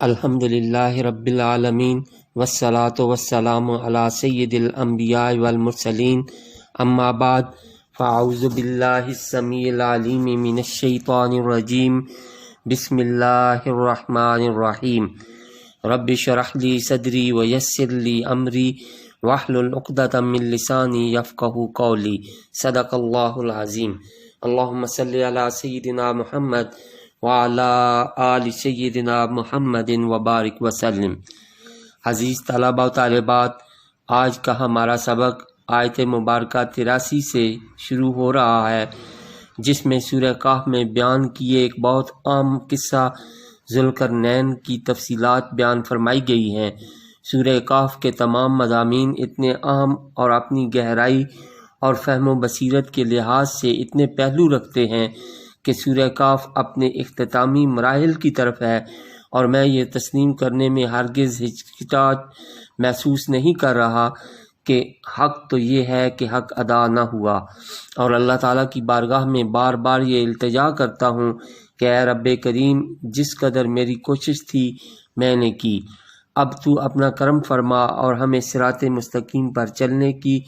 الحمدللہ رب العالمین والصلاة والسلام علی سید الانبیاء والمرسلین اما بعد فاعوذ باللہ السمیع العلیم من الشیطان الرجیم بسم اللہ الرحمن الرحیم رب اشرح لی صدری ویسر لی امری واحلل عقدۃ من لسانی یفقہوا قولی صدق اللہ العظیم اللہم صلی علی سیدنا محمد وعلی آل سیدنا محمد وبارک وسلم۔ عزیز طلبہ و طالبات، آج کا ہمارا سبق آیت مبارکہ 83 سے شروع ہو رہا ہے، جس میں سورہ کہف میں بیان کیے ایک بہت عام قصہ ذوالقرنین کی تفصیلات بیان فرمائی گئی ہیں۔ سورہ کہف کے تمام مضامین اتنے اہم اور اپنی گہرائی اور فہم و بصیرت کے لحاظ سے اتنے پہلو رکھتے ہیں کہ سورہ کہف اپنے اختتامی مراحل کی طرف ہے، اور میں یہ تسلیم کرنے میں ہرگز ہچکچاہٹ محسوس نہیں کر رہا کہ حق تو یہ ہے کہ حق ادا نہ ہوا، اور اللہ تعالیٰ کی بارگاہ میں بار بار یہ التجا کرتا ہوں کہ اے رب کریم، جس قدر میری کوشش تھی میں نے کی، اب تو اپنا کرم فرما اور ہمیں صراط مستقیم پر چلنے کی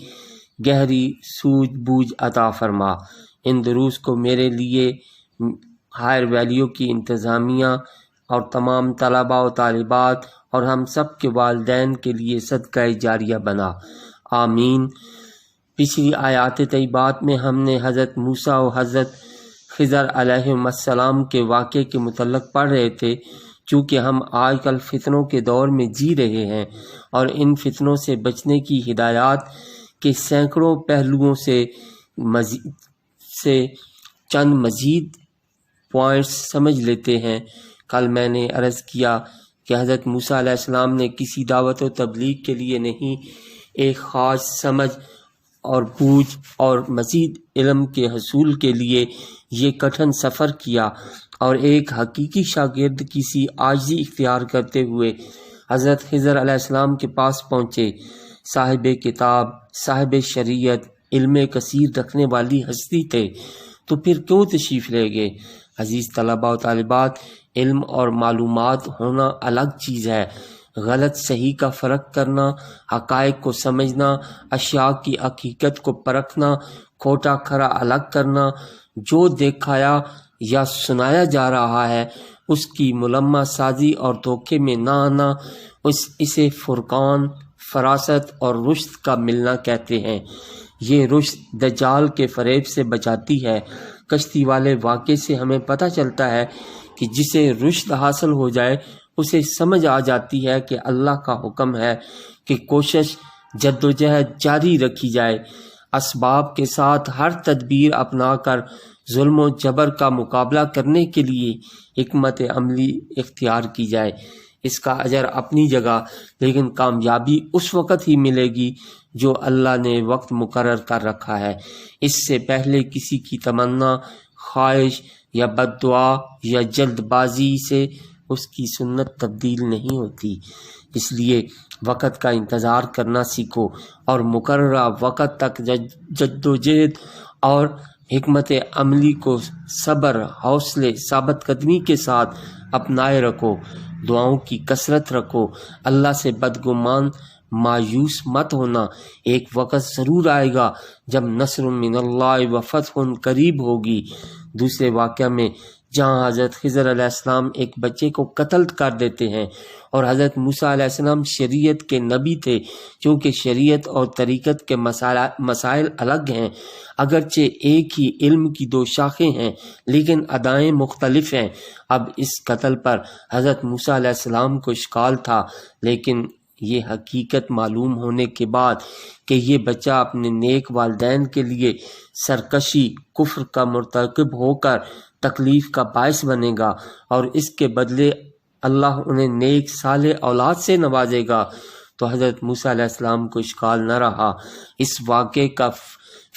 گہری سوجھ بوجھ عطا فرما۔ ان دروس کو میرے لیے ہائر ویلیو کی انتظامیہ اور تمام طلباء و طالبات اور ہم سب کے والدین کے لیے صدقہ جاریہ بنا، آمین۔ پچھلی آیات طیبات میں ہم نے حضرت موسیٰ و حضرت خضر علیہ السلام کے واقعے کے متعلق پڑھ رہے تھے۔ چونکہ ہم آج کل فتنوں کے دور میں جی رہے ہیں اور ان فتنوں سے بچنے کی ہدایات کے سینکڑوں پہلوؤں سے چند مزید پوائنٹس سمجھ لیتے ہیں۔ کل میں نے عرض کیا کہ حضرت موسیٰ علیہ السلام نے کسی دعوت و تبلیغ کے لیے نہیں، ایک خاص سمجھ اور بوجھ اور مزید علم کے حصول کے لیے یہ کٹھن سفر کیا، اور ایک حقیقی شاگرد کی سی عاجزی اختیار کرتے ہوئے حضرت خضر علیہ السلام کے پاس پہنچے۔ صاحب کتاب، صاحب شریعت، علم کثیر رکھنے والی ہستی تھے، تو پھر کیوں تشریف لے گئے؟ عزیز طلباء و طالبات، علم اور معلومات ہونا الگ چیز ہے۔ غلط صحیح کا فرق کرنا، حقائق کو سمجھنا، اشیاء کی حقیقت کو پرکھنا، کھوٹا کھرا الگ کرنا، جو دکھایا یا سنایا جا رہا ہے اس کی ملمہ سازی اور دھوکے میں نہ آنا، اسے فرقان، فراست اور رشد کا ملنا کہتے ہیں۔ یہ رشد دجال کے فریب سے بچاتی ہے۔ کشتی والے واقعے سے ہمیں پتہ چلتا ہے کہ جسے رشد حاصل ہو جائے اسے سمجھ آ جاتی ہے کہ اللہ کا حکم ہے کہ کوشش جدوجہد جاری رکھی جائے، اسباب کے ساتھ ہر تدبیر اپنا کر ظلم و جبر کا مقابلہ کرنے کے لیے حکمت عملی اختیار کی جائے۔ اس کا اجر اپنی جگہ، لیکن کامیابی اس وقت ہی ملے گی جو اللہ نے وقت مقرر کر رکھا ہے۔ اس سے پہلے کسی کی تمنا، خواہش یا بد دعا یا جلد بازی سے اس کی سنت تبدیل نہیں ہوتی۔ اس لیے وقت کا انتظار کرنا سیکھو اور مقررہ وقت تک جدوجہد اور حکمت عملی کو صبر، حوصلے، ثابت قدمی کے ساتھ اپنائے رکھو۔ دعاؤں کی کثرت رکھو، اللہ سے بدگمان مایوس مت ہونا۔ ایک وقت ضرور آئے گا جب نصر من اللہ و فتح قریب ہوگی۔ دوسرے واقعہ میں جہاں حضرت خضر علیہ السلام ایک بچے کو قتل کر دیتے ہیں، اور حضرت موسیٰ علیہ السلام شریعت کے نبی تھے، چونکہ شریعت اور طریقت کے مسائل الگ ہیں، اگرچہ ایک ہی علم کی دو شاخیں ہیں لیکن ادائیں مختلف ہیں۔ اب اس قتل پر حضرت موسیٰ علیہ السلام کو اشکال تھا، لیکن یہ حقیقت معلوم ہونے کے بعد کہ یہ بچہ اپنے نیک والدین کے لیے سرکشی، کفر کا مرتکب ہو کر تکلیف کا باعث بنے گا، اور اس کے بدلے اللہ انہیں نیک صالح اولاد سے نوازے گا، تو حضرت موسیٰ علیہ السلام کو اشکال نہ رہا۔ اس واقعے کا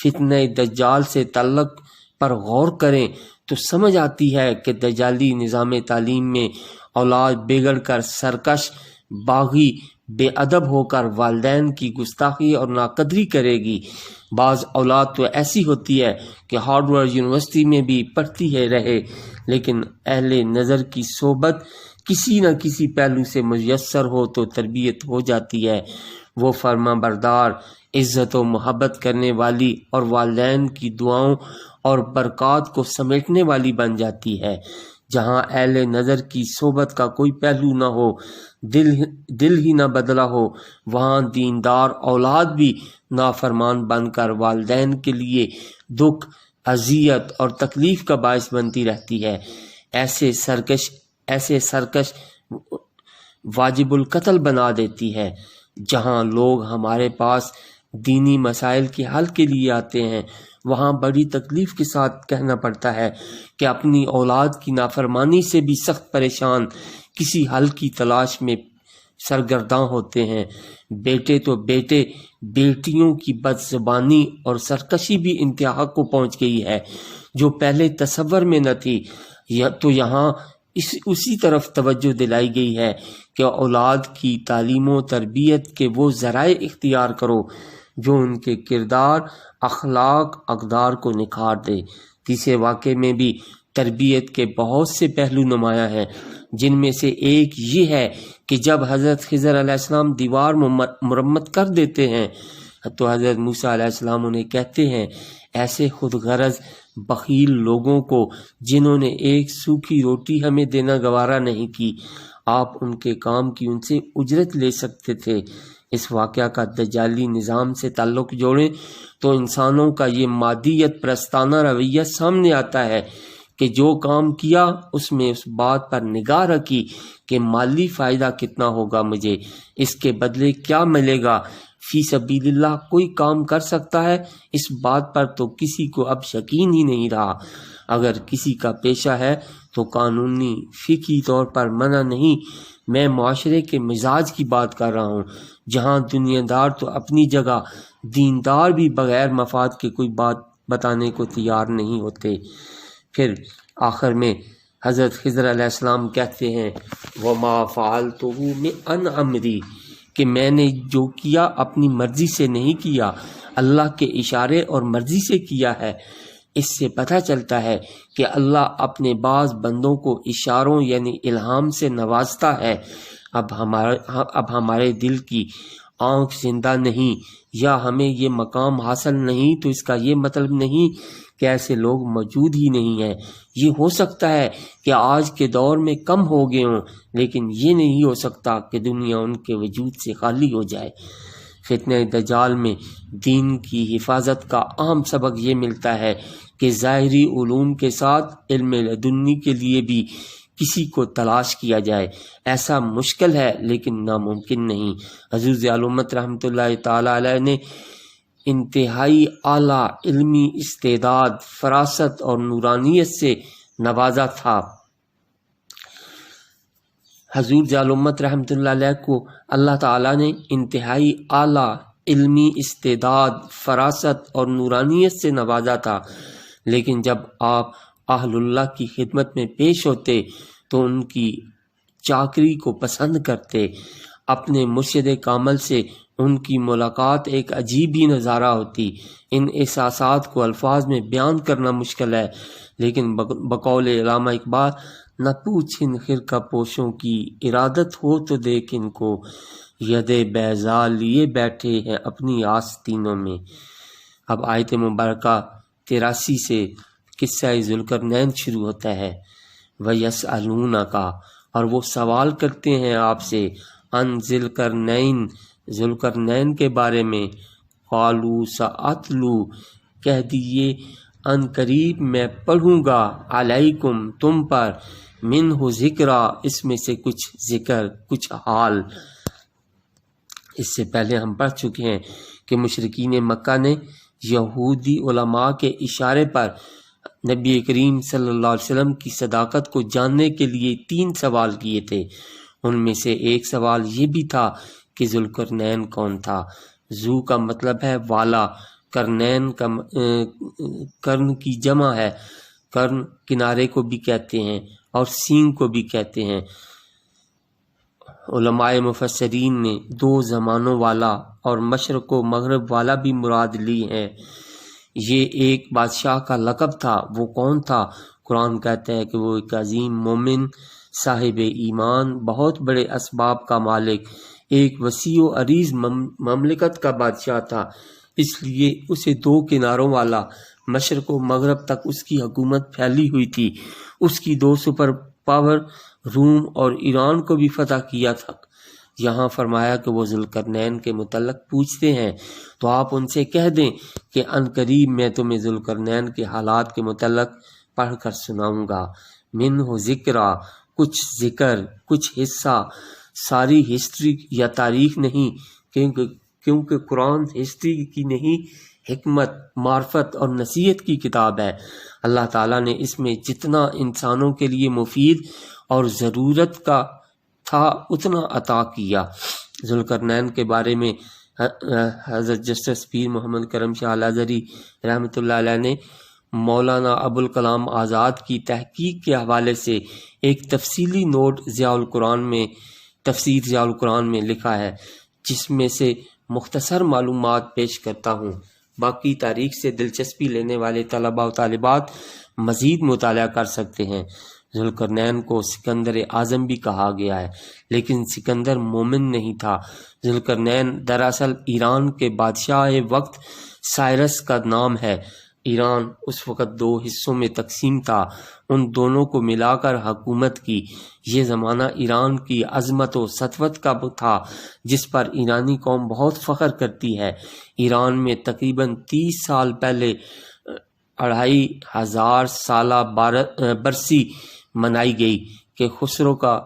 فتنہ دجال سے تعلق پر غور کریں تو سمجھ آتی ہے کہ دجالی نظام تعلیم میں اولاد بگڑ کر سرکش، باغی، بے ادب ہو کر والدین کی گستاخی اور ناقدری کرے گی۔ بعض اولاد تو ایسی ہوتی ہے کہ ہارورڈ یونیورسٹی میں بھی پڑھتی ہے رہے، لیکن اہل نظر کی صحبت کسی نہ کسی پہلو سے میسر ہو تو تربیت ہو جاتی ہے۔ وہ فرما بردار، عزت و محبت کرنے والی اور والدین کی دعاؤں اور برکات کو سمیٹنے والی بن جاتی ہے۔ جہاں اہل نظر کی صحبت کا کوئی پہلو نہ ہو، دل ہی نہ بدلا ہو، وہاں دیندار اولاد بھی نافرمان بن کر والدین کے لیے دکھ، اذیت اور تکلیف کا باعث بنتی رہتی ہے۔ ایسے سرکش واجب القتل بنا دیتی ہے۔ جہاں لوگ ہمارے پاس دینی مسائل کے حل کے لیے آتے ہیں، وہاں بڑی تکلیف کے ساتھ کہنا پڑتا ہے کہ اپنی اولاد کی نافرمانی سے بھی سخت پریشان کسی حل کی تلاش میں سرگرداں ہوتے ہیں۔ بیٹے تو بیٹے، بیٹیوں کی بد زبانی اور سرکشی بھی انتہا کو پہنچ گئی ہے، جو پہلے تصور میں نہ تھی۔ تو یہاں اسی طرف توجہ دلائی گئی ہے کہ اولاد کی تعلیم و تربیت کے وہ ذرائع اختیار کرو جو ان کے کردار، اخلاق، اقدار کو نکھار دے۔ تیسرے واقعے میں بھی تربیت کے بہت سے پہلو نمایاں ہیں، جن میں سے ایک یہ ہے کہ جب حضرت خضر علیہ السلام دیوار مرمت کر دیتے ہیں تو حضرت موسیٰ علیہ السلام انہیں کہتے ہیں، ایسے خود غرض بخیل لوگوں کو جنہوں نے ایک سوکھی روٹی ہمیں دینا گوارا نہیں کی، آپ ان کے کام کی ان سے اجرت لے سکتے تھے۔ اس واقعہ کا دجالی نظام سے تعلق جوڑیں تو انسانوں کا یہ مادیت پرستانہ رویہ سامنے آتا ہے کہ جو کام کیا اس میں اس بات پر نگاہ رکھی کہ مالی فائدہ کتنا ہوگا مجھے، اس کے بدلے کیا ملے گا۔ فی سبیل اللہ کوئی کام کر سکتا ہے، اس بات پر تو کسی کو اب یقین ہی نہیں رہا۔ اگر کسی کا پیشہ ہے تو قانونی فقہی طور پر منع نہیں، میں معاشرے کے مزاج کی بات کر رہا ہوں، جہاں دنیا دار تو اپنی جگہ، دیندار بھی بغیر مفاد کے کوئی بات بتانے کو تیار نہیں ہوتے۔ پھر آخر میں حضرت خضر علیہ السلام کہتے ہیں، وَمَا فَعَلْتُهُ مِنْ أَمْرِي، کہ میں نے جو کیا اپنی مرضی سے نہیں کیا، اللہ کے اشارے اور مرضی سے کیا ہے۔ اس سے پتہ چلتا ہے کہ اللہ اپنے بعض بندوں کو اشاروں یعنی الہام سے نوازتا ہے۔ اب ہمارے دل کی آنکھ زندہ نہیں یا ہمیں یہ مقام حاصل نہیں تو اس کا یہ مطلب نہیں کہ ایسے لوگ موجود ہی نہیں ہیں۔ یہ ہو سکتا ہے کہ آج کے دور میں کم ہو گئے ہوں، لیکن یہ نہیں ہو سکتا کہ دنیا ان کے وجود سے خالی ہو جائے۔ فتنہ دجال میں دین کی حفاظت کا اہم سبق یہ ملتا ہے کہ ظاہری علوم کے ساتھ علم لدنی کے لیے بھی کسی کو تلاش کیا جائے۔ ایسا مشکل ہے لیکن ناممکن نہیں۔ حضور ضیاء الامت رحمۃ اللہ تعالی علیہ نے انتہائی اعلیٰ علمی استعداد، فراست اور نورانیت سے نوازا تھا۔ حضور ضیاء الامت رحمۃ اللہ علیہ کو اللہ تعالیٰ نے انتہائی اعلیٰ علمی استعداد، فراست اور نورانیت سے نوازا تھا، لیکن جب آپ اہل اللہ کی خدمت میں پیش ہوتے تو ان کی چاکری کو پسند کرتے۔ اپنے مرشد کامل سے ان کی ملاقات ایک عجیب ہی نظارہ ہوتی۔ ان احساسات کو الفاظ میں بیان کرنا مشکل ہے، لیکن بقول علامہ اقبال، نہ پوچھ ان خرقہ پوشوں کی، ارادت ہو تو دیکھ ان کو، ید بیضا لیے بیٹھے ہیں اپنی آستینوں میں۔ اب آیت مبارکہ 83 سے قصہ ذوالقرنین شروع ہوتا ہے۔ وَيَسْأَلُونَكَ، اور وہ سوال کرتے ہیں آپ سے، ان ذوالقرنین، ذوالقرنین کے بارے میں۔ قالوا سأتلو، کہہ دیے ان قریب میں پڑھوں گا، علیکم تم پر، منہ ذکرا، اس میں سے کچھ ذکر، کچھ حال۔ اس سے پہلے ہم پڑھ چکے ہیں کہ مشرکین مکہ نے یہودی علماء کے اشارے پر نبی کریم صلی اللہ علیہ وسلم کی صداقت کو جاننے کے لیے 3 سوال کیے تھے۔ ان میں سے ایک سوال یہ بھی تھا کہ ذوالقرنین کون تھا۔ ذو کا مطلب ہے والا، قرنین کا قرن کی جمع ہے، قرن کنارے کو بھی کہتے ہیں اور سینگ کو بھی کہتے ہیں۔ علماء مفسرین نے 2 زمانوں والا اور مشرق و مغرب والا بھی مراد لی ہیں۔ یہ ایک بادشاہ کا لقب تھا۔ وہ کون تھا؟ قرآن کہتا ہے کہ وہ ایک عظیم مومن، صاحب ایمان، بہت بڑے اسباب کا مالک، ایک وسیع و عریض مملکت کا بادشاہ تھا، اس لیے اسے دو کناروں والا مشرق و مغرب تک اس کی حکومت پھیلی ہوئی تھی۔ اس کی دو سپر پاور روم اور ایران کو بھی فتح کیا تھا۔ یہاں فرمایا کہ وہ ذوالقرنین کے متعلق پوچھتے ہیں تو آپ ان سے کہہ دیں کہ عنقریب میں تمہیں ذوالقرنین کے حالات کے متعلق پڑھ کر سناؤں گا۔ منہ ذکرہ، کچھ ذکر، کچھ حصہ، ساری ہسٹری یا تاریخ نہیں، کیونکہ قرآن ہسٹری کی نہیں، حکمت، معرفت اور نصیحت کی کتاب ہے۔ اللہ تعالیٰ نے اس میں جتنا انسانوں کے لیے مفید اور ضرورت کا تھا اتنا عطا کیا۔ ذوالقرنین کے بارے میں حضرت جسٹس پیر محمد کرم شاہ الازہری رحمۃ اللہ علیہ نے مولانا ابوالکلام آزاد کی تحقیق کے حوالے سے ایک تفصیلی نوٹ تفسیر ضیاء القرآن میں لکھا ہے، جس میں سے مختصر معلومات پیش کرتا ہوں۔ باقی تاریخ سے دلچسپی لینے والے طلباء و طالبات مزید مطالعہ کر سکتے ہیں۔ ذوالقرنین کو سکندر اعظم بھی کہا گیا ہے، لیکن سکندر مومن نہیں تھا۔ ذوالقرنین دراصل ایران کے بادشاہ وقت سائرس کا نام ہے۔ ایران اس وقت دو حصوں میں تقسیم تھا، ان دونوں کو ملا کر حکومت کی۔ یہ زمانہ ایران کی عظمت و سطوت کا تھا، جس پر ایرانی قوم بہت فخر کرتی ہے۔ ایران میں تقریباً 30 سال پہلے 2500 سالہ برسی منائی گئی کہ خسرو کا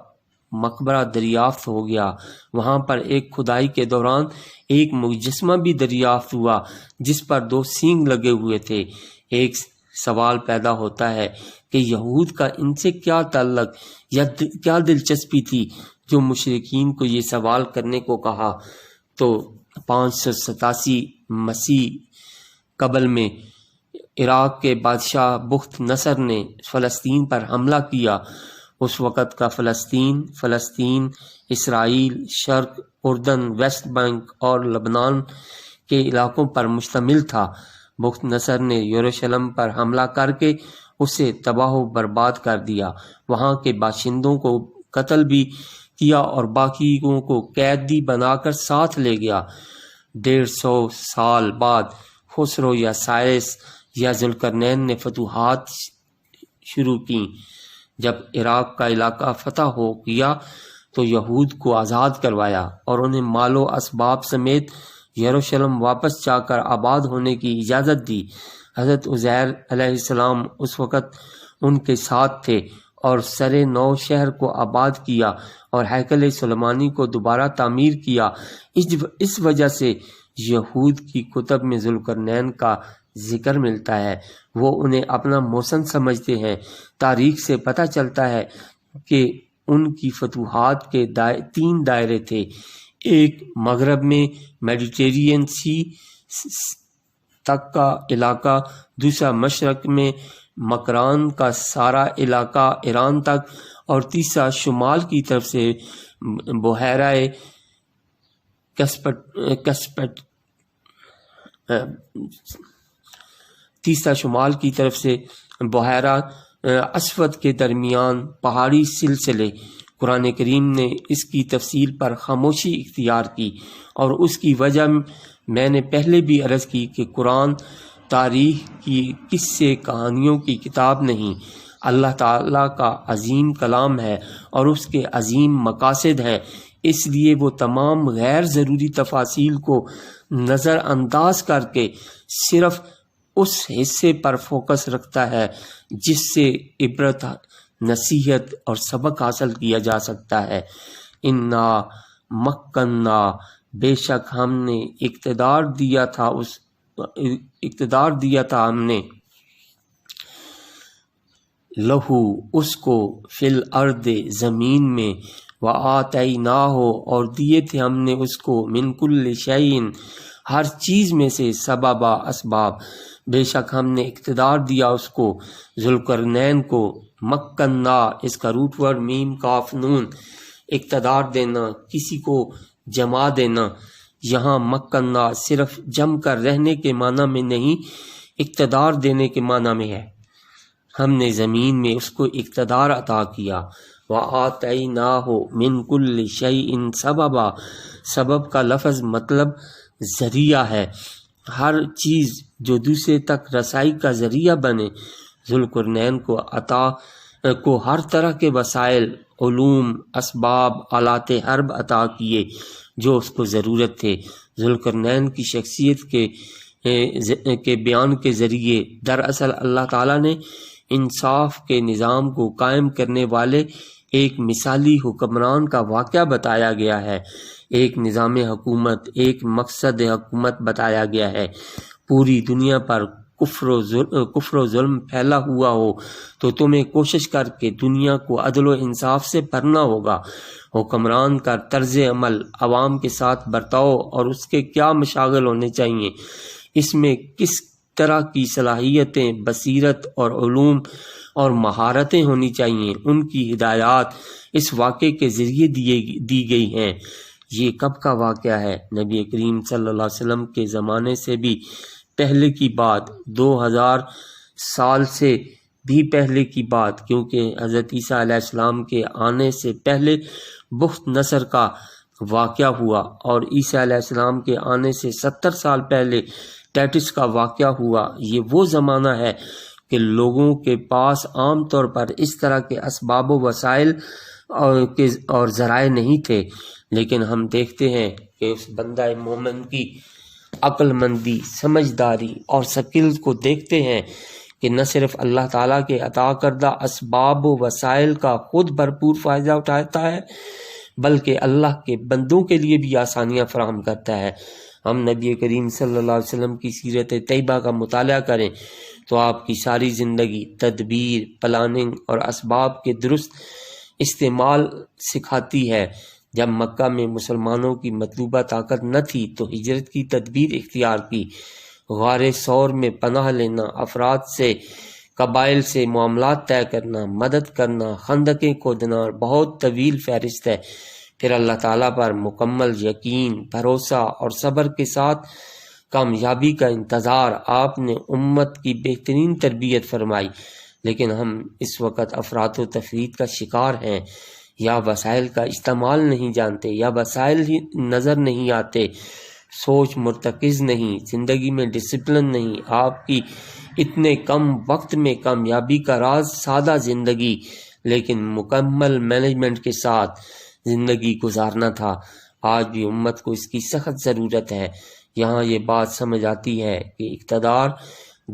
مقبرہ دریافت ہو گیا۔ وہاں پر ایک کھدائی کے دوران ایک مجسمہ بھی دریافت ہوا جس پر 2 سینگ لگے ہوئے تھے۔ ایک سوال پیدا ہوتا ہے کہ یہود کا ان سے کیا تعلق یا کیا دلچسپی تھی جو مشرکین کو یہ سوال کرنے کو کہا؟ تو 587 مسیح قبل میں عراق کے بادشاہ بخت نصر نے فلسطین پر حملہ کیا۔ اس وقت کا فلسطین، اسرائیل، شرق، اردن، ویسٹ بینک اور لبنان کے علاقوں پر مشتمل تھا۔ بخت نصر نے یروشلم پر حملہ کر کے اسے تباہ و برباد کر دیا، وہاں کے باشندوں کو قتل بھی کیا اور باقیوں کو قیدی بنا کر ساتھ لے گیا۔ 150 سال بعد خسرو یا سائرس یا ذوالقرنین نے فتوحات شروع کی۔ جب عراق کا علاقہ فتح ہو گیا تو یہود کو آزاد کروایا اور انہیں مال و اسباب سمیت یروشلم واپس جا کر آباد ہونے کی اجازت دی۔ حضرت عزیر علیہ السلام اس وقت ان کے ساتھ تھے اور سرے نو شہر کو آباد کیا اور ہیکل سلیمانی کو دوبارہ تعمیر کیا۔ اس وجہ سے یہود کی کتب میں ذوالقرنین کا ذکر ملتا ہے، وہ انہیں اپنا محسن سمجھتے ہیں۔ تاریخ سے پتہ چلتا ہے کہ ان کی فتوحات کے 3 دائرے تھے، ایک مغرب میں میڈیٹرینین سی تک کا علاقہ، دوسرا مشرق میں مکران کا سارا علاقہ ایران تک، اور تیسرا شمال کی طرف سے بحیرہ بحیرہ اسود کے درمیان پہاڑی سلسلے۔ قرآن کریم نے اس کی تفصیل پر خاموشی اختیار کی، اور اس کی وجہ میں نے پہلے بھی عرض کی کہ قرآن تاریخ کی قصے کہانیوں کی کتاب نہیں، اللہ تعالیٰ کا عظیم کلام ہے اور اس کے عظیم مقاصد ہیں۔ اس لیے وہ تمام غیر ضروری تفاصیل کو نظر انداز کر کے صرف اس حصے پر فوکس رکھتا ہے جس سے عبرت، نصیحت اور سبق حاصل کیا جا سکتا ہے۔ انا مکننا، بے شک ہم نے اقتدار دیا تھا ہم نے لہو اس کو، فی الارض زمین میں، وآتیناہ اور دیے تھے ہم نے اس کو، من کل شیء ہر چیز میں سے، سببا اسباب، بے شک ہم نے اقتدار دیا اس کو، ذوالقرنین کو۔ مکننا اس کا روٹ ورڈ میم کاف نون، اقتدار دینا، کسی کو جما دینا۔ یہاں مکننا صرف جم کر رہنے کے معنی میں نہیں، اقتدار دینے کے معنی میں ہے۔ ہم نے زمین میں اس کو اقتدار عطا کیا۔ وَآتَيْنَاهُ مِن كُلِّ شَيْءٍ سَبَبًا، سبب کا لفظ مطلب ذریعہ ہے، ہر چیز جو دوسرے تک رسائی کا ذریعہ بنے۔ ذوالقرنین کو ہر طرح کے وسائل، علوم، اسباب، آلات حرب عطا کیے جو اس کو ضرورت تھے۔ ذوالقرنین کی شخصیت کے بیان کے ذریعے دراصل اللہ تعالیٰ نے انصاف کے نظام کو قائم کرنے والے ایک مثالی حکمران کا واقعہ بتایا گیا ہے، ایک نظام حکومت، ایک مقصد حکومت بتایا گیا ہے۔ پوری دنیا پر کفر و ظلم پھیلا ہوا ہو تو تمہیں کوشش کر کے دنیا کو عدل و انصاف سے بھرنا ہوگا۔ حکمران کا طرز عمل، عوام کے ساتھ برتاؤ اور اس کے کیا مشاغل ہونے چاہیے، اس میں کس طرح کی صلاحیتیں، بصیرت اور علوم اور مہارتیں ہونی چاہیے، ان کی ہدایات اس واقعے کے ذریعے دی گئی ہیں۔ یہ کب کا واقعہ ہے؟ نبی کریم صلی اللہ علیہ وسلم کے زمانے سے بھی پہلے کی بات، 2000 سال سے بھی پہلے کی بات، کیونکہ حضرت عیسیٰ علیہ السلام کے آنے سے پہلے بخت نصر کا واقعہ ہوا، اور عیسیٰ علیہ السلام کے آنے سے 70 سال پہلے ٹیٹس کا واقعہ ہوا۔ یہ وہ زمانہ ہے کہ لوگوں کے پاس عام طور پر اس طرح کے اسباب و وسائل اور ذرائع نہیں تھے، لیکن ہم دیکھتے ہیں کہ اس بندہ مومن کی عقل مندی، سمجھداری اور سکلز کو دیکھتے ہیں کہ نہ صرف اللہ تعالیٰ کے عطا کردہ اسباب و وسائل کا خود بھرپور فائدہ اٹھاتا ہے، بلکہ اللہ کے بندوں کے لیے بھی آسانیاں فراہم کرتا ہے۔ ہم نبی کریم صلی اللہ علیہ وسلم کی سیرت طیبہ کا مطالعہ کریں تو آپ کی ساری زندگی تدبیر، پلاننگ اور اسباب کے درست استعمال سکھاتی ہے۔ جب مکہ میں مسلمانوں کی مطلوبہ طاقت نہ تھی تو ہجرت کی تدبیر اختیار کی، غار ثور میں پناہ لینا، افراد سے، قبائل سے معاملات طے کرنا، مدد کرنا، خندقیں کھودنا، اور بہت طویل فہرست ہے۔ پھر اللہ تعالیٰ پر مکمل یقین، بھروسہ اور صبر کے ساتھ کامیابی کا انتظار۔ آپ نے امت کی بہترین تربیت فرمائی، لیکن ہم اس وقت افراط و تفریط کا شکار ہیں، یا وسائل کا استعمال نہیں جانتے، یا وسائل ہی نظر نہیں آتے، سوچ مرتکز نہیں، زندگی میں ڈسپلن نہیں۔ آپ کی اتنے کم وقت میں کامیابی کا راز سادہ زندگی لیکن مکمل مینجمنٹ کے ساتھ زندگی گزارنا تھا۔ آج بھی امت کو اس کی سخت ضرورت ہے۔ یہاں یہ بات سمجھ آتی ہے کہ اقتدار،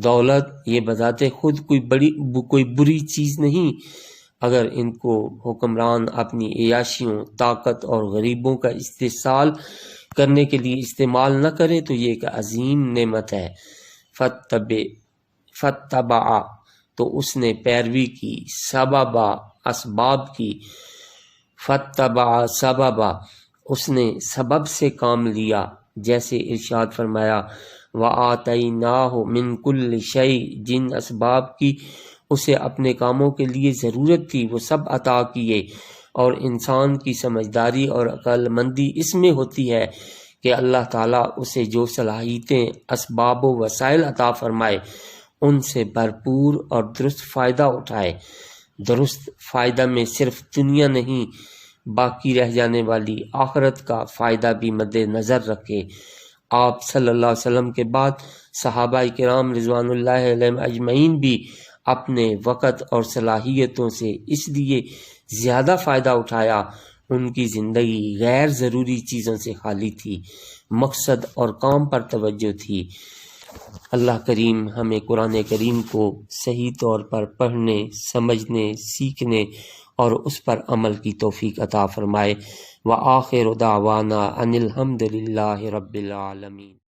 دولت یہ بذات خود کوئی بری چیز نہیں، اگر ان کو حکمران اپنی عیاشیوں، طاقت اور غریبوں کا استحصال کرنے کے لیے استعمال نہ کرے تو یہ ایک عظیم نعمت ہے۔ فتبع تو اس نے پیروی کی، سببا اسباب کی، فتبع سببا اس نے سبب سے کام لیا، جیسے ارشاد فرمایا وَآتَيْنَاهُ مِن كُلِّ شَيْءٍ، جن اسباب کی اسے اپنے کاموں کے لیے ضرورت تھی وہ سب عطا کیے۔ اور انسان کی سمجھداری اور عقل مندی اس میں ہوتی ہے کہ اللہ تعالیٰ اسے جو صلاحیتیں، اسباب و وسائل عطا فرمائے ان سے بھرپور اور درست فائدہ اٹھائے۔ درست فائدہ میں صرف دنیا نہیں، باقی رہ جانے والی آخرت کا فائدہ بھی مد نظر رکھے۔ آپ صلی اللہ علیہ وسلم کے بعد صحابہ کرام رضوان اللہ علیہم اجمعین بھی اپنے وقت اور صلاحیتوں سے اس لیے زیادہ فائدہ اٹھایا، ان کی زندگی غیر ضروری چیزوں سے خالی تھی، مقصد اور کام پر توجہ تھی۔ اللہ کریم ہمیں قرآن کریم کو صحیح طور پر پڑھنے، سمجھنے، سیکھنے اور اس پر عمل کی توفیق عطا فرمائے۔ وآخر دعوانا ان الحمد للہ رب العالمین۔